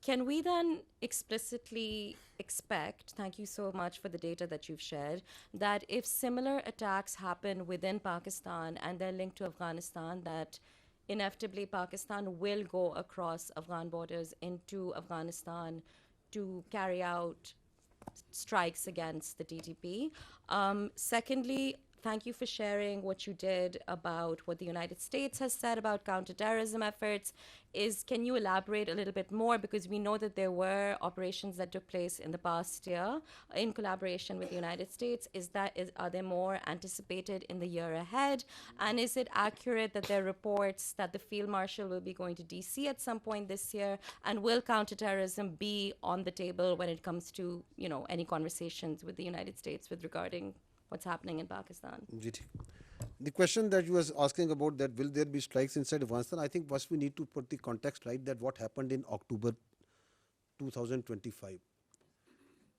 Can we then explicitly expect, thank you so much for the data that you've shared, that if similar attacks happen within Pakistan and they're linked to Afghanistan, that inevitably Pakistan will go across Afghan borders into Afghanistan to carry out strikes against the TTP. Secondly, thank you for sharing what you did about what the United States has said about counterterrorism efforts. Can you elaborate a little bit more, because we know that there were operations that took place in the past year in collaboration with the United States. Are there more anticipated in the year ahead? And is it accurate that there are reports that the field marshal will be going to DC at some point this year? And will counterterrorism be on the table when it comes to, any conversations with the United States with regarding what's happening in Pakistan? جی ٹھیک. The question that you was asking about, that will there be strikes inside Afghanistan, I think first we need to put the context right, that what happened in October 2025.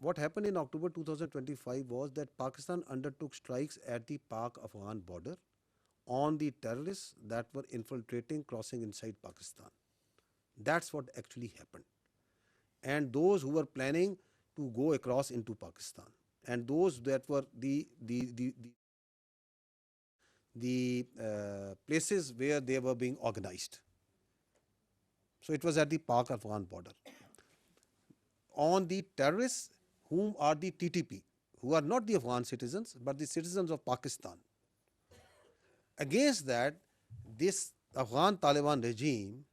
What happened in October 2025 was that Pakistan undertook strikes at the Pak-Afghan border on the terrorists that were infiltrating, crossing inside Pakistan. That's what actually happened. And those who were planning to go across into Pakistan, and those that were the places where they were being organized. So it was at the Pak-Afghan border. On the terrorists, whom are the TTP, who are not the Afghan citizens, but the citizens of Pakistan. Against that, this Afghan Taliban regime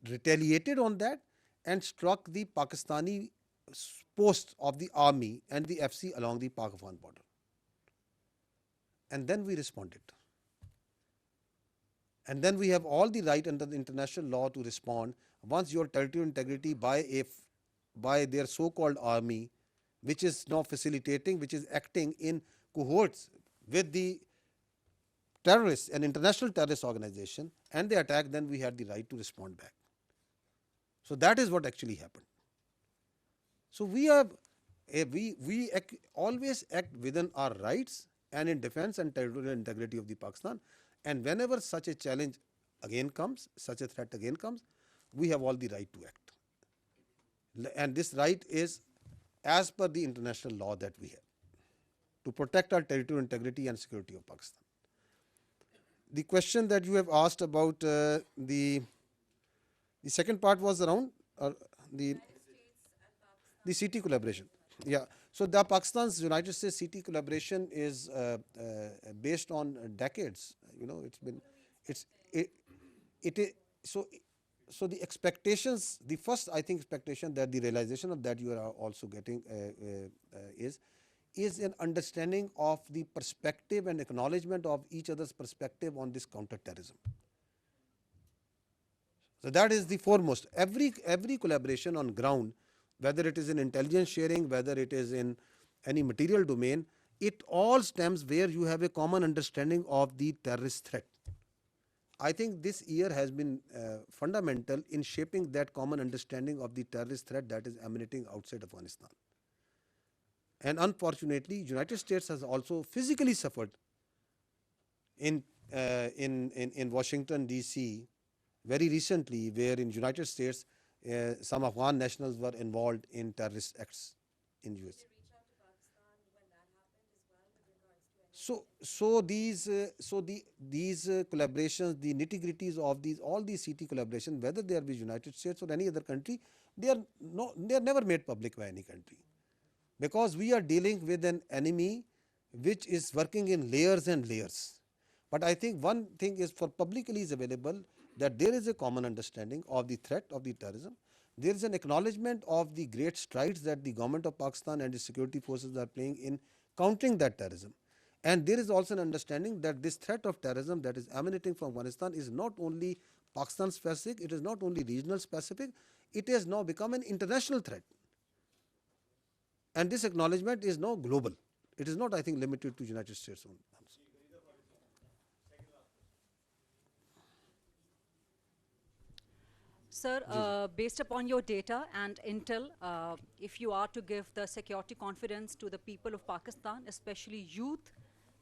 retaliated on that and struck the Pakistani posts of the army and the FC along the Pak-Afghan border. And then we responded. And then we have all the right under the international law to respond once your territorial integrity by their so-called army, which is now facilitating, which is acting in cohorts with the terrorists, an international terrorist organization, and they attack, then we had the right to respond back. So that is what actually happened. So we always act within our rights and in defense and territorial integrity of the Pakistan. And whenever such a challenge again comes, such a threat again comes, we have all the right to act. And this right is as per the international law that we have to protect our territorial integrity and security of Pakistan. The question that you have asked about the second part was around the CT collaboration. Yeah. So the Pakistan's United States CT collaboration is based on decades. So the expectations, the first I think expectation that the realization of that you are also getting is an understanding of the perspective and acknowledgement of each other's perspective on this counter-terrorism. So that is the foremost. Every collaboration on ground, whether it is in intelligence sharing, whether it is in any material domain, it all stems where you have a common understanding of the terrorist threat. I think this year has been fundamental in shaping that common understanding of the terrorist threat that is emanating outside Afghanistan. And unfortunately, United States has also physically suffered in Washington DC very recently, where in United States some Afghan nationals were involved in terrorist acts in US. So these collaborations, the nitty-gritties of all these CT collaborations, whether they are with United States or any other country, they are never made public by any country, because we are dealing with an enemy which is working in layers and layers. But I think one thing is for publicly is available, that there is a common understanding of the threat of the terrorism. There is an acknowledgement of the great strides that the government of Pakistan and the security forces are playing in countering that terrorism. And there is also an understanding that this threat of terrorism that is emanating from Afghanistan is not only Pakistan specific, it is not only regional specific, it has now become an international threat. And this acknowledgement is now global. It is not, I think, limited to United States only. Sir, based upon your data and intel, if you are to give the security confidence to the people of Pakistan, especially youth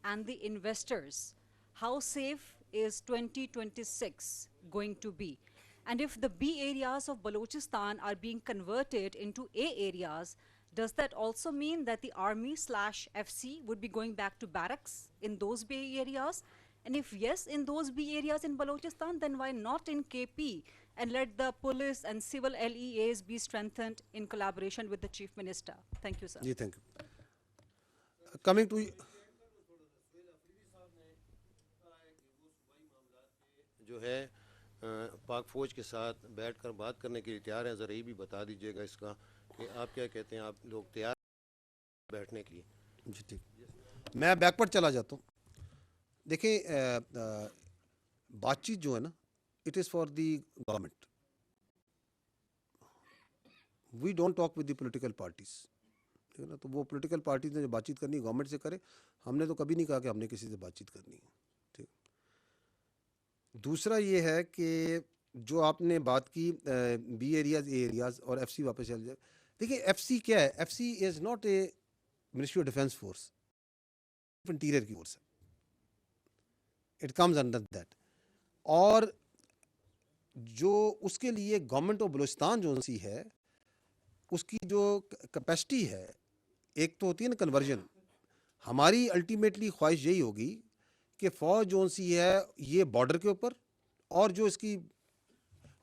and the investors, how safe is 2026 going to be? And if the B areas of Balochistan are being converted into A areas, does that also mean that the army/FC would be going back to barracks in those B areas? And if yes, in those B areas in Balochistan, then why not in KP? And let the police and civil LEAs be strengthened in collaboration with the Chief Minister. Thank you, sir. جی thank you. Coming to جو ہے پاک فوج کے ساتھ بیٹھ کر بات کرنے کے لیے تیار ہیں. ذرا یہ بھی بتا دیجیے گا اس کا کہ آپ کیا کہتے ہیں, آپ لوگ تیار بیٹھنے کے لیے؟ جی ٹھیک, میں بیکورڈ چلا جاتا ہوں. دیکھیں بات چیت جو ہے نا, it is for the government. We don't talk with the political parties, ٹھیک ہے نا. تو وہ پولیٹیکل پارٹیز نے جو بات چیت کرنی ہے گورنمنٹ سے کرے. ہم نے تو کبھی نہیں کہا کہ ہم نے کسی سے بات چیت کرنی ہے. ٹھیک. دوسرا یہ ہے کہ جو آپ نے بات کی بی ایریاز اے ایریاز اور ایف سی واپس چل جائے. دیکھیے ایف سی کیا ہے, F C is not a ministry of defence force, interior کی فورس ہے. It comes under that. اور جو اس کے لیے گورنمنٹ آف بلوچستان جو سی ہے اس کی جو کیپیسٹی ہے, ایک تو ہوتی ہے نا کنورژن. ہماری الٹیمیٹلی خواہش یہی ہوگی کہ فوج جو سی ہے یہ بارڈر کے اوپر اور جو اس کی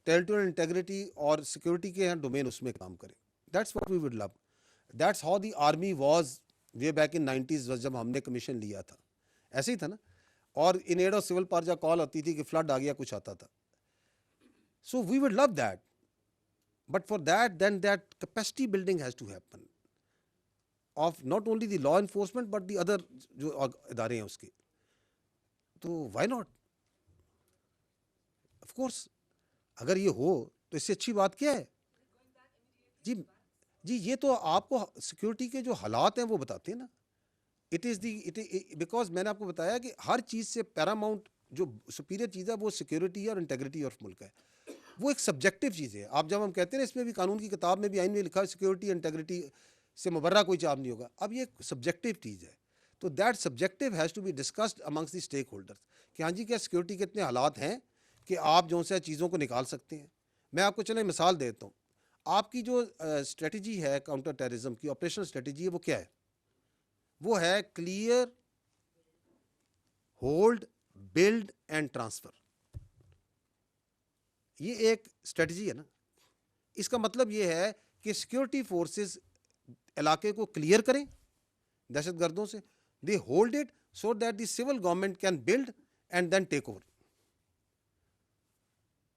ٹیریٹوریل انٹیگریٹی اور سیکورٹی کے ہیں ڈومین اس میں کام کرے. That's what we would love. That's how the army was way back in 90s جب ہم نے کمیشن لیا تھا, ایسے ہی تھا نا. اور in aid of civil power call آتی تھی کہ فلڈ آ گیا, کچھ آتا تھا. So we would love that, but for that then that capacity building has to happen of not only the law enforcement but the other جو ادارے ہیں اس کے. تو وائی ناٹ, آف کورس اگر یہ ہو تو اس سے اچھی بات کیا ہے. جی یہ تو آپ کو سیکورٹی کے جو حالات ہیں وہ بتاتے ہیں نا. اٹ از دی بیکاز میں نے آپ کو بتایا کہ ہر چیز سے پیراماؤنٹ جو سپیریئر چیز ہے وہ سیکورٹی اور انٹیگریٹی آف ملک ہے. وہ ایک سبجیکٹو چیز ہے. آپ جب ہم کہتے ہیں نا اس میں بھی قانون کی کتاب میں بھی آئین میں لکھا ہے سیکورٹی انٹیگریٹی سے مبرہ کوئی چاب نہیں ہوگا. اب یہ ایک سبجیکٹو چیز ہے. تو that subjective has to be discussed amongst the stakeholders کہ ہاں جی کیا سیکورٹی کے اتنے حالات ہیں کہ آپ جو سے چیزوں کو نکال سکتے ہیں. میں آپ کو چلیں مثال دیتا ہوں. آپ کی جو اسٹریٹجی ہے کاؤنٹر ٹیررزم کی آپریشنل اسٹریٹجی ہے وہ کیا ہے؟ وہ ہے clear, hold, build and transfer. یہ ایک اسٹریٹجی ہے نا. اس کا مطلب یہ ہے کہ سیکورٹی فورسز علاقے کو کلیئر کریں دہشت گردوں سے, they hold it so that the civil government can build and then take over.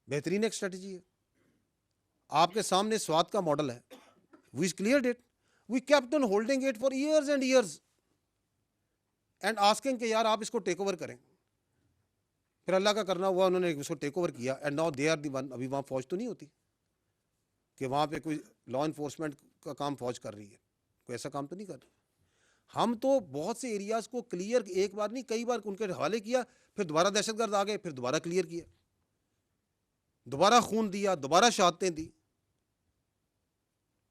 بہترین ایک اسٹریٹجی ہے. آپ کے سامنے سوات کا ماڈل ہے. We cleared it, we kept on holding it for years and years and asking کہ یار آپ اس کو ٹیک اوور کریں. پھر اللہ کا کرنا ہوا, انہوں نے اس کو ٹیک اوور کیا and now they are the one. ابھی وہاں فوج تو نہیں ہوتی کہ وہاں پہ کوئی لا انفورسمنٹ کا کام فوج کر رہی ہے, کوئی ایسا کام تو نہیں کر رہی. ہم تو بہت سے ایریاز کو کلیئر ایک بار نہیں کئی بار ان کے حوالے کیا, پھر دوبارہ دہشت گرد آ گئے, پھر دوبارہ کلیئر کیا, دوبارہ خون دیا, دوبارہ شہادتیں دی.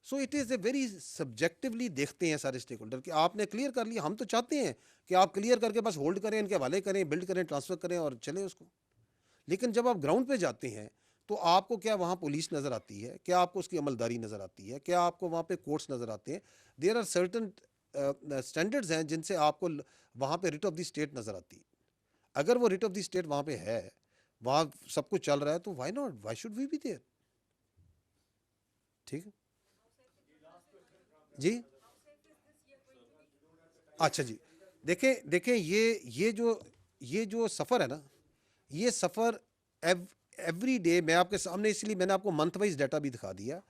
So it is a very subjectively دیکھتے ہیں سارے اسٹیک ہولڈر کہ آپ نے کلیئر کر لیا. ہم تو چاہتے ہیں کہ آپ کلیئر کر کے بس ہولڈ کریں, ان کے حوالے کریں, بلڈ کریں, ٹرانسفر کریں اور چلیں اس کو. لیکن جب آپ گراؤنڈ پہ جاتے ہیں تو آپ کو کیا وہاں پولیس نظر آتی ہے, کیا آپ کو اس کی عملداری نظر آتی ہے, کیا آپ کو وہاں پہ کورٹس نظر آتے ہیں. دیر آر سرٹن اسٹینڈرڈز ہیں جن سے آپ کو وہاں پہ ریٹ آف دی اسٹیٹ نظر آتی ہے. اگر وہ ریٹ آف دی اسٹیٹ وہاں پہ ہے, وہاں سب کچھ چل رہا ہے, تو why not, why should we be there. ٹھیک ہے جی. اچھا جی, دیکھیں یہ جو سفر ہے نا, یہ سفر ایوری ڈے میں آپ کے سامنے, اس لیے میں نے آپ کو منتھ وائز ڈیٹا بھی دکھا دیا.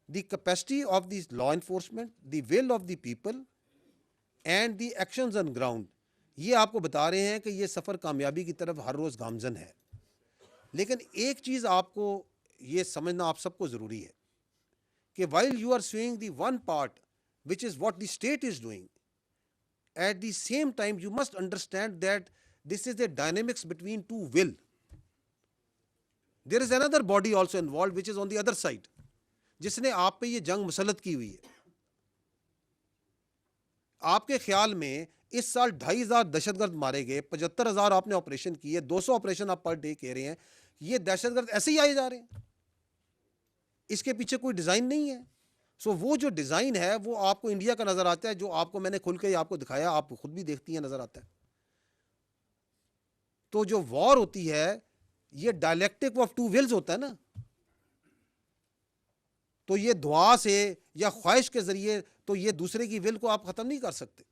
The capacity of the law enforcement, the will of the people and the actions on ground, یہ آپ کو بتا رہے ہیں کہ یہ سفر کامیابی کی طرف ہر روز گامزن ہے. لیکن ایک چیز آپ کو یہ سمجھنا آپ سب کو ضروری ہے کہ while you are showing the one part which is what the state is doing, at the same time you must understand that this is a dynamics between two will. There is another body also involved which is on the other side, جس نے آپ پہ یہ جنگ مسلط کی ہوئی ہے. آپ کے خیال میں اس سال 2,500 دہشت گرد مارے گئے, 75,000 آپ نے آپریشن کیے, 200 آپریشن آپ پر ڈے کہہ رہے ہیں. یہ دہشت گرد ایسے ہی آئے جا رہے ہیں, اس کے پیچھے کوئی ڈیزائن نہیں ہے. سو وہ جو ڈیزائن ہے وہ آپ کو انڈیا کا نظر آتا ہے, جو آپ کو میں نے کھل کے آپ کو دکھایا, آپ خود بھی دیکھتی ہیں, نظر آتا ہے. تو جو وار ہوتی ہے یہ ڈائلیکٹک آف ٹو ولز ہوتا ہے نا, تو یہ دعا سے یا خواہش کے ذریعے تو یہ دوسرے کی ول کو آپ ختم نہیں کر سکتے.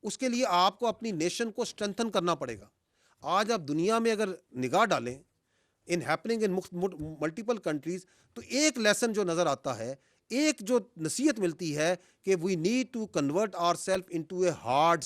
اس کے لیے آپ کو اپنی نیشن کو اسٹرینتھن کرنا پڑے گا. آج آپ دنیا میں اگر نگاہ ڈالیں ان ہیپننگ ان ملٹیپل کنٹریز, تو ایک لیسن جو نظر آتا ہے, ایک جو نصیحت ملتی ہے کہ we need to convert our self into a hard